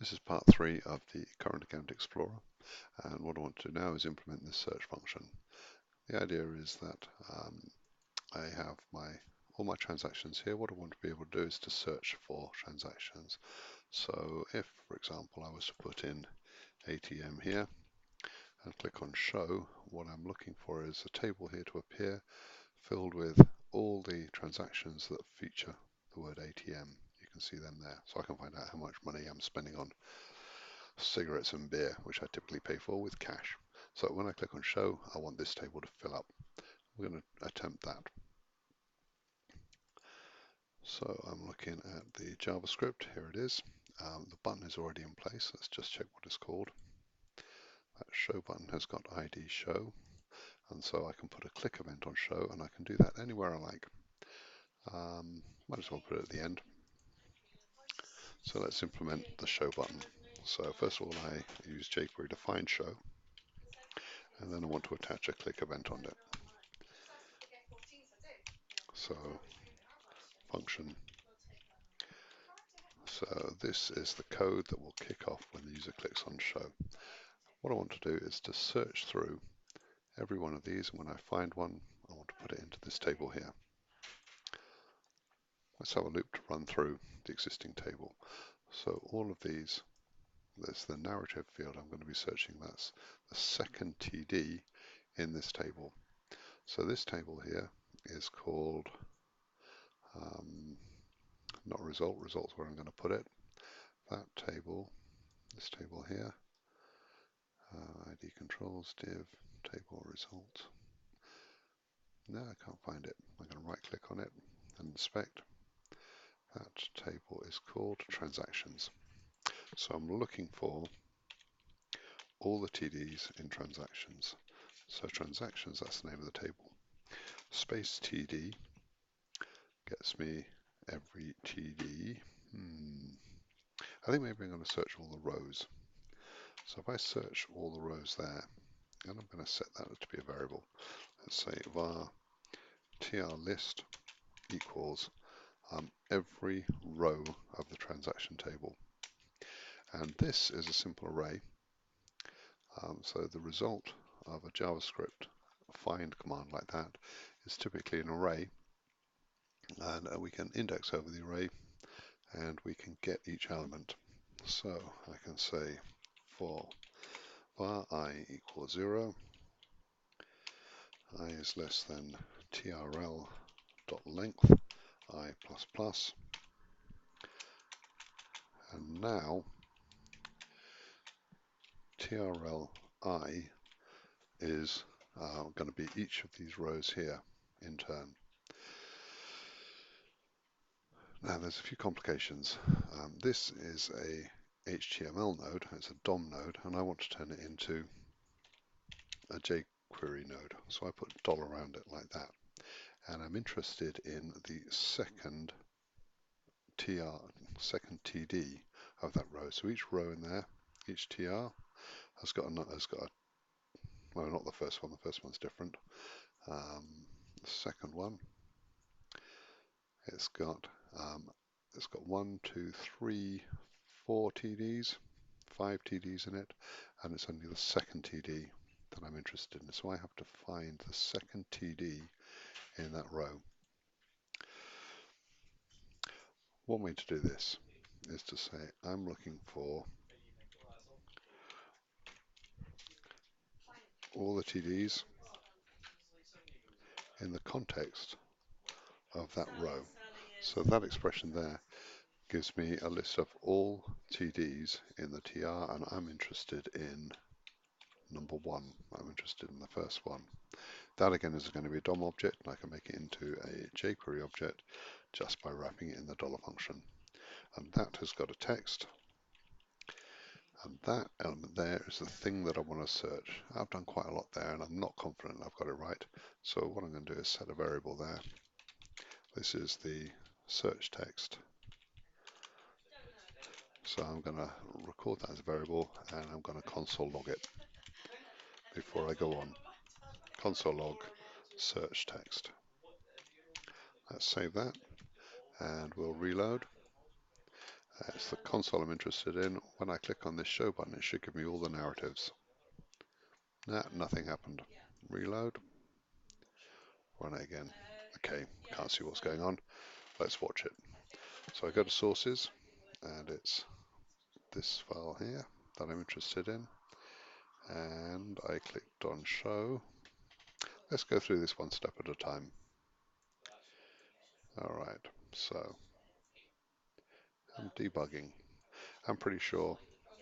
This is part 3 of the Current Account Explorer, and what I want to do now is implement this search function. The idea is that I have all my transactions here. What I want to be able to do is to search for transactions. So if, for example, I was to put in ATM here and click on show, what I'm looking for is a table here to appear filled with all the transactions that feature the word ATM. You can see them there, so I can find out how much money I'm spending on cigarettes and beer, which I typically pay for with cash. So when I click on show, I want this table to fill up. We're going to attempt that. So I'm looking at the JavaScript. Here it is. The button is already in place. Let's just check what it's called. That show button has got ID show, and so I can put a click event on show, and I can do that anywhere I like. Might as well put it at the end. So let's implement the show button. So first of all, I use jQuery to find show, and then I want to attach a click event on it. So function. So this is the code that will kick off when the user clicks on show. What I want to do is to search through every one of these, and when I find one, I want to put it into this table here. Let's have a loop to run through the existing table. So all of these, there's the narrative field I'm going to be searching. That's the second TD in this table. So this table here is called not result, results where I'm going to put it. That table, this table here, ID controls, div, table result. No, I can't find it. I'm going to right click on it and inspect. That table is called transactions. So I'm looking for all the TDs in transactions. So transactions, that's the name of the table. Space TD gets me every TD. I think maybe I'm going to search all the rows. So if I search all the rows there, and I'm going to set that to be a variable. Let's say var tr list equals every row of the transaction table. And this is a simple array. So the result of a JavaScript find command like that is typically an array, and we can index over the array and we can get each element. So I can say for var I equals 0, I is less than trl dot length I plus plus, and now trl I is going to be each of these rows here in turn. Now there's a few complications. This is a HTML node, it's a DOM node, and I want to turn it into a jQuery node. So I put $, around it like that. And I'm interested in the second TD of that row. So each row in there, each TR has got a, well, not the first one's different. The second one, it's got 1, 2, 3, 4 TDs, 5 TDs in it, and it's only the second TD that I'm interested in. So I have to find the second TD in that row. One way to do this is to say I'm looking for all the TDs in the context of that row. So that expression there gives me a list of all TDs in the TR, and I'm interested in number 1. I'm interested in the first one. That again is going to be a DOM object, and I can make it into a jQuery object just by wrapping it in the $function. And that has got a text, and that element there is the thing that I want to search. I've done quite a lot there, and I'm not confident I've got it right. So what I'm going to do is set a variable there. This is the search text. So I'm going to record that as a variable, and I'm going to console log it before I go on. Console log search text. Let's save that, and we'll reload. It's the console I'm interested in. When I click on this show button, it should give me all the narratives. Nah, nothing happened. Reload. Run it again. Okay, can't see what's going on. Let's watch it. So I go to sources, and it's this file here that I'm interested in. And I clicked on show. Let's go through this one step at a time. Alright, so I'm debugging. I'm pretty sure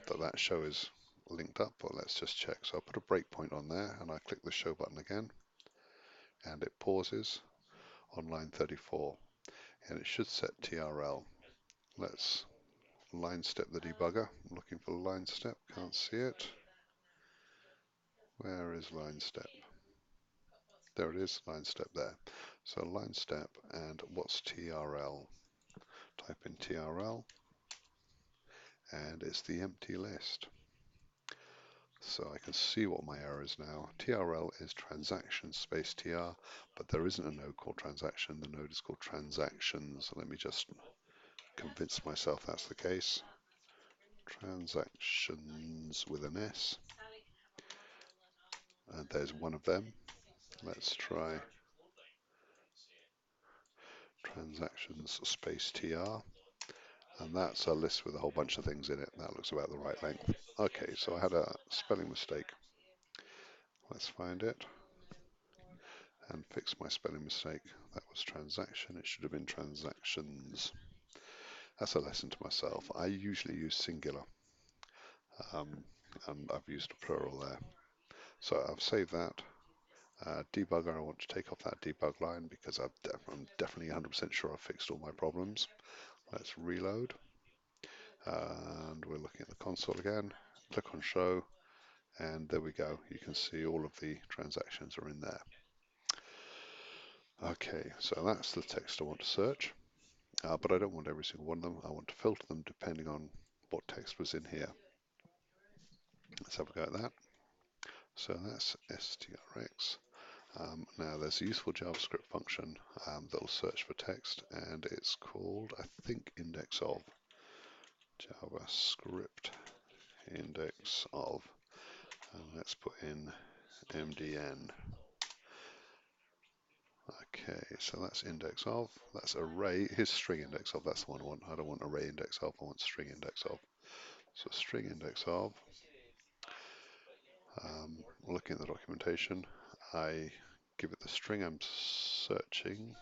that that show is linked up, but let's just check. So I put a breakpoint on there and I click the show button again and it pauses on line 34 and it should set TRL. Let's line step the debugger. I'm looking for line step, can't see it. Where is line step? There it is, line step there. So line step and what's TRL? Type in TRL and it's the empty list. So I can see what my error is now. TRL is transaction space TR, but there isn't a node called transaction. The node is called transactions. Let me just convince myself that's the case. Transactions with an S. And there's one of them. Let's try transactions space TR. And that's a list with a whole bunch of things in it. That looks about the right length. Okay, so I had a spelling mistake. Let's find it and fix my spelling mistake. That was transaction. It should have been transactions. That's a lesson to myself. I usually use singular, um, and I've used a plural there. So I've saved that. Debugger, I want to take off that debug line because I'm definitely 100% sure I've fixed all my problems. Let's reload. And we're looking at the console again. Click on show, and there we go. You can see all of the transactions are in there. Okay, so that's the text I want to search. But I don't want every single one of them. I want to filter them depending on what text was in here. Let's have a go at that. So that's strx. Now there's a useful JavaScript function that will search for text, and it's called, I think, index of. JavaScript index of. And let's put in MDN. Okay, so that's index of. That's array. Here's string index of. That's the one I want. I don't want array index of. I want string index of. So string index of. Looking at the documentation, I give it the string I'm searching,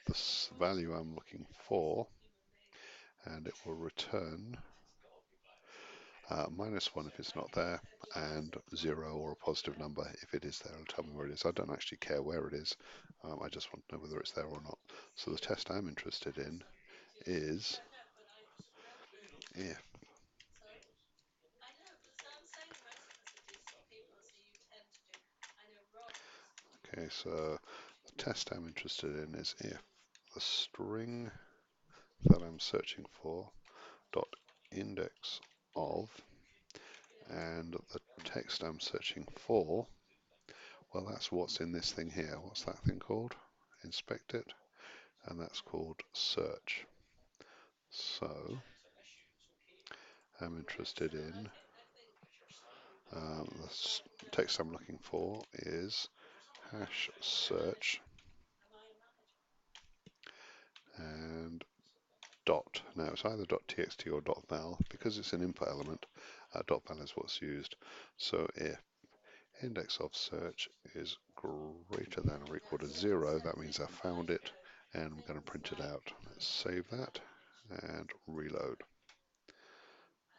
the value I'm looking for, and it will return -1 if it's not there, and 0 or a positive number if it is there. It'll tell me where it is. I don't actually care where it is. I just want to know whether it's there or not. So the test I'm interested in is if. Okay, so the test I'm interested in is if the string that I'm searching for dot index of and the text I'm searching for, well, that's what's in this thing here. What's that thing called? Inspect it, and that's called search. So I'm interested in the text I'm looking for is hash search and dot. Now it's either .txt or .val. Because it's an input element, .val is what's used. So if index of search is greater than or equal to 0, that means I found it, and I'm going to print it out. Let's save that and reload.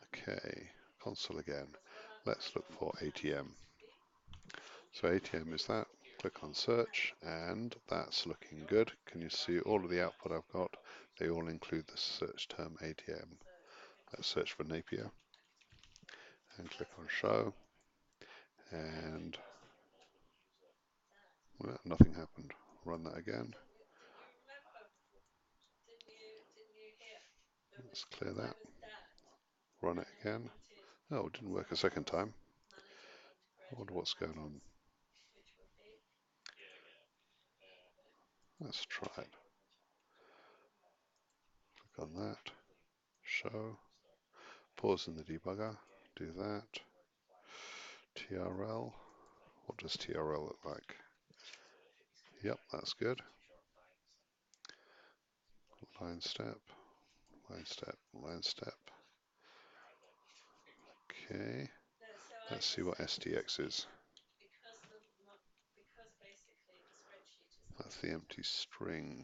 Okay, console again. Let's look for ATM. So ATM is that. Click on search, and that's looking good. Can you see all of the output I've got? They all include the search term ATM. Let's search for Napier and click on show, and well, nothing happened. Run that again. Let's clear that. Run it again. Oh, it didn't work a second time. I wonder what's going on. Let's try it. Click on that. show, pause in the debugger, do that, TRL, what does TRL look like? Yep, that's good. Line step, line step, line step. Okay, let's see what SDX is. That's the empty string.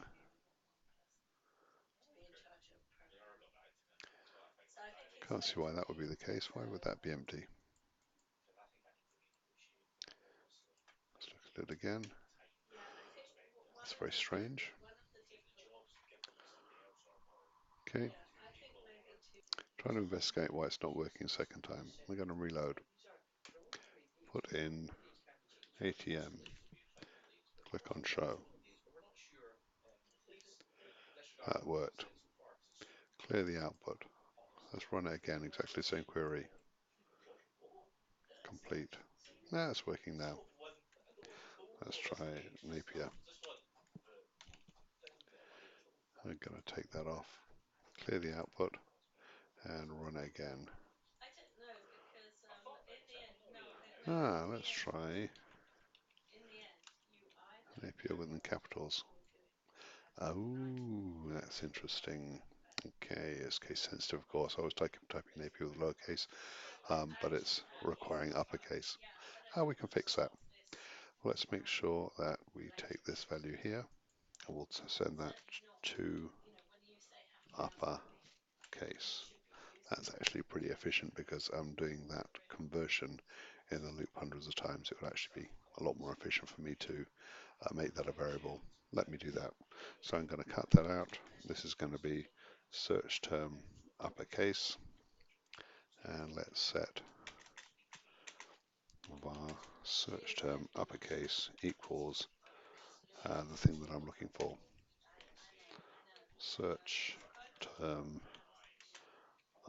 Can't see why that would be the case. Why would that be empty? Let's look at it again. That's very strange. Okay, trying to investigate why it's not working a second time. We're going to reload. Put in ATM. Click on show. That worked. Clear the output. Let's run it again. Exactly the same query. Complete. Now it's working now. Let's try Napier. I'm going to take that off. Clear the output and run it again. Let's try Napier within capitals. Oh, that's interesting. Okay, it's case sensitive, of course. I was typing Napier with lowercase, but it's requiring uppercase. How we can fix that? Let's make sure that we take this value here, and we'll send that to uppercase. That's actually pretty efficient because I'm doing that conversion in the loop hundreds of times. It would actually be a lot more efficient for me to make that a variable. Let me do that. So I'm going to cut that out. This is going to be search term uppercase, and let's set var search term uppercase equals the thing that I'm looking for. Search term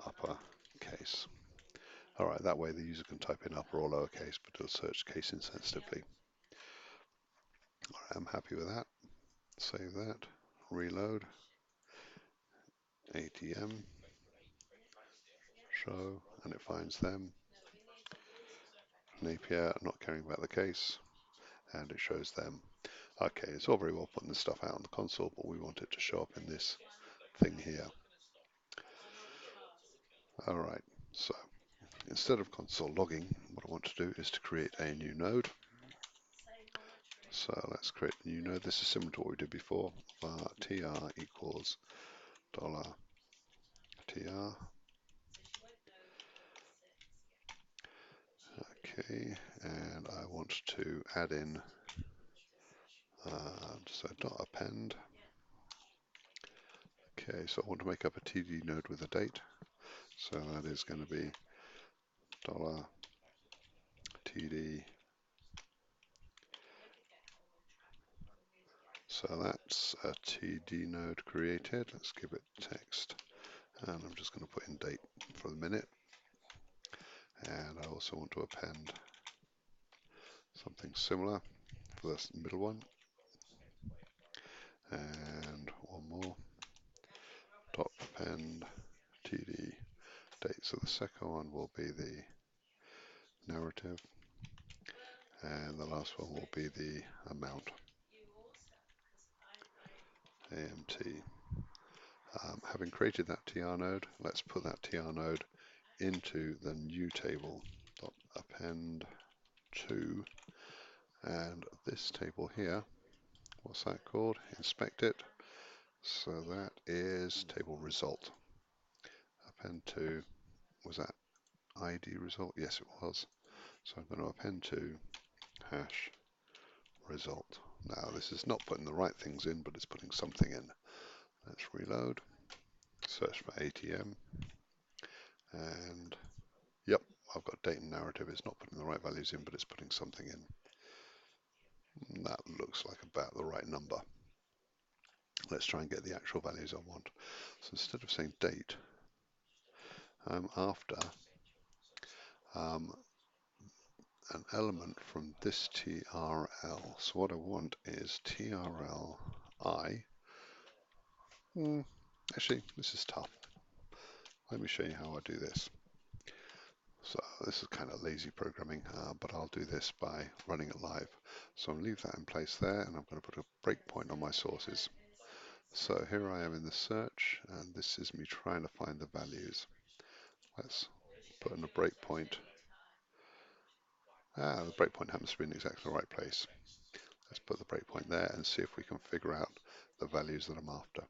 uppercase. All right, that way the user can type in upper or lowercase, but it'll search case insensitively. All right, I'm happy with that. Save that, reload, ATM, show, and it finds them. Napier, not caring about the case, and it shows them. Okay, it's all very well putting this stuff out on the console, but we want it to show up in this thing here. All right, so instead of console logging, what I want to do is to create a new node. So let's create a new node. This is similar to what we did before. Var tr equals $tr. Okay, and I want to add in so dot append. Okay, so I want to make up a TD node with a date. So that is going to be $td. So that's a TD node created. Let's give it text. And I'm just going to put in date for the minute. And I also want to append something similar for this middle one. And one more. Dot append TD date. So the second one will be the narrative. And the last one will be the amount. AMT. Having created that TR node, let's put that TR node into the new table. Dot append to, and this table here, what's that called? Inspect it. So that is table result. Append to, was that ID result? Yes, it was. So I'm going to append to hash result. Now this is not putting the right things in, but it's putting something in. Let's reload, search for ATM, and yep, I've got date and narrative. It's not putting the right values in, but it's putting something in. And that looks like about the right number. Let's try and get the actual values I want. So instead of saying date, I'm after an element from this TRL. So what I want is TRL I. Actually, this is tough. Let me show you how I do this. So this is kind of lazy programming, but I'll do this by running it live. So I'll leave that in place there, and I'm going to put a breakpoint on my sources. So here I am in the search, and this is me trying to find the values. Let's put in a breakpoint. The breakpoint happens to be in exactly the right place. Let's put the breakpoint there and see if we can figure out the values that I'm after.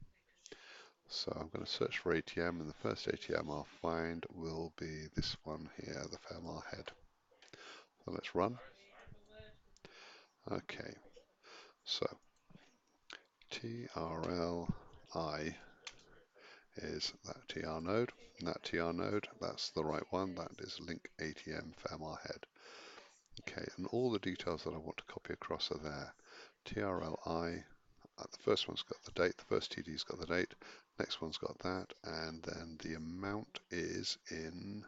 So I'm going to search for ATM, and the first ATM I'll find will be this one here, the Fairmar head. So let's run. Okay, so TRLI is that TR node, and that TR node, that's the right one, that is link ATM Fairmar head. Okay, and all the details that I want to copy across are there. TRLI, the first one's got the date, the first TD's got the date, next one's got that, and then the amount is in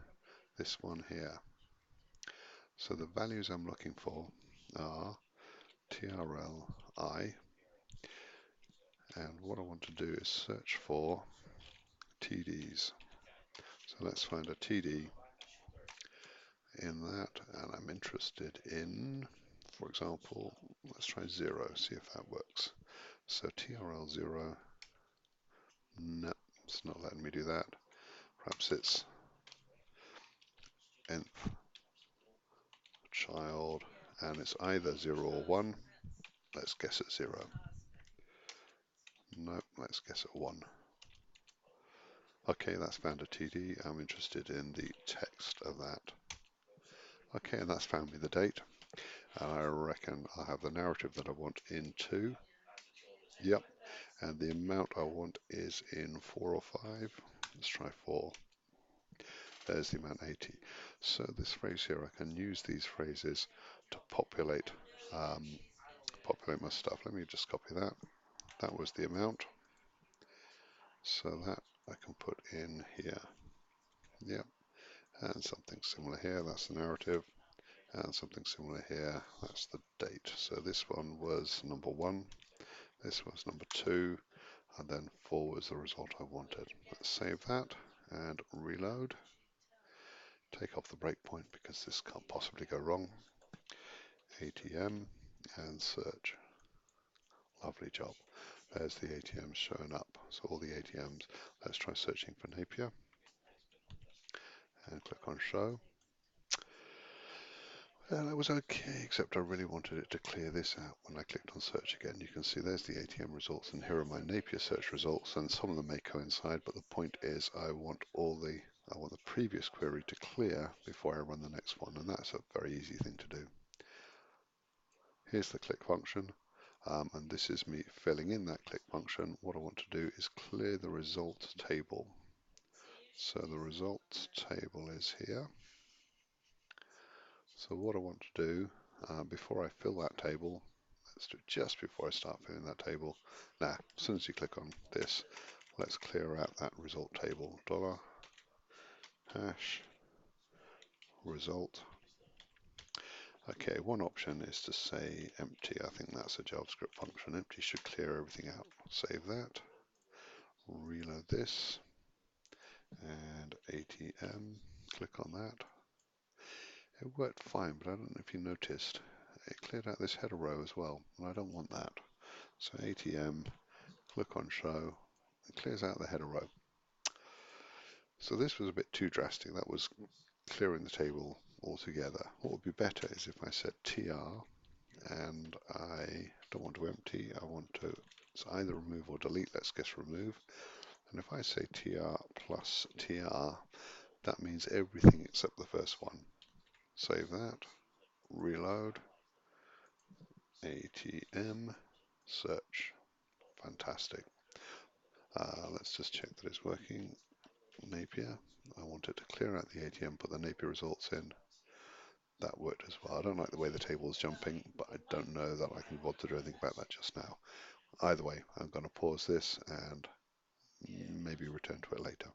this one here. So the values I'm looking for are TRLI, and what I want to do is search for TDs. So let's find a TD in that, and I'm interested in, for example, let's try 0, see if that works. So TRL0, no, it's not letting me do that. Perhaps it's nth child, and it's either 0 or 1. Let's guess at 0. No, let's guess at 1. Okay, that's found a TD. I'm interested in the text of that. Okay, and that's found me the date. And I reckon I'll have the narrative that I want in 2. Yep, and the amount I want is in 4 or 5. Let's try 4. There's the amount 80. So this phrase here, I can use these phrases to populate my stuff. Let me just copy that. That was the amount. So that I can put in here. Yep, and something similar here. That's the narrative. And something similar here. That's the date. So this one was number 1. This was number 2. And then 4 was the result I wanted. Let's save that and reload. Take off the breakpoint because this can't possibly go wrong. ATM and search. Lovely job. There's the ATMs showing up. So all the ATMs. Let's try searching for Napier and click on show. And that was okay, except I really wanted it to clear this out. When I clicked on search again, you can see there's the ATM results, and here are my Napier search results, and some of them may coincide, but the point is I want the previous query to clear before I run the next one, and that's a very easy thing to do. Here's the click function, and this is me filling in that click function. What I want to do is clear the results table. So the results table is here. So what I want to do, before I fill that table, let's do it just before I start filling that table. Now, as soon as you click on this, let's clear out that result table. $hash result. Okay, one option is to say empty. I think that's a JavaScript function. Empty should clear everything out. Save that. Reload this. And ATM. Click on that. It worked fine, but I don't know if you noticed. It cleared out this header row as well, and I don't want that. So ATM, click on show, it clears out the header row. So this was a bit too drastic. That was clearing the table altogether. What would be better is if I said tr, and I don't want to empty, I want to either remove or delete. Let's guess remove. And if I say tr plus tr, that means everything except the first one. Save that, reload, ATM, search. Fantastic. Let's just check that it's working. Napier. I want it to clear out the ATM, put the Napier results in. That worked as well. I don't like the way the table is jumping, but I don't know that I can bother to do anything about that just now. Either way, I'm going to pause this and maybe return to it later.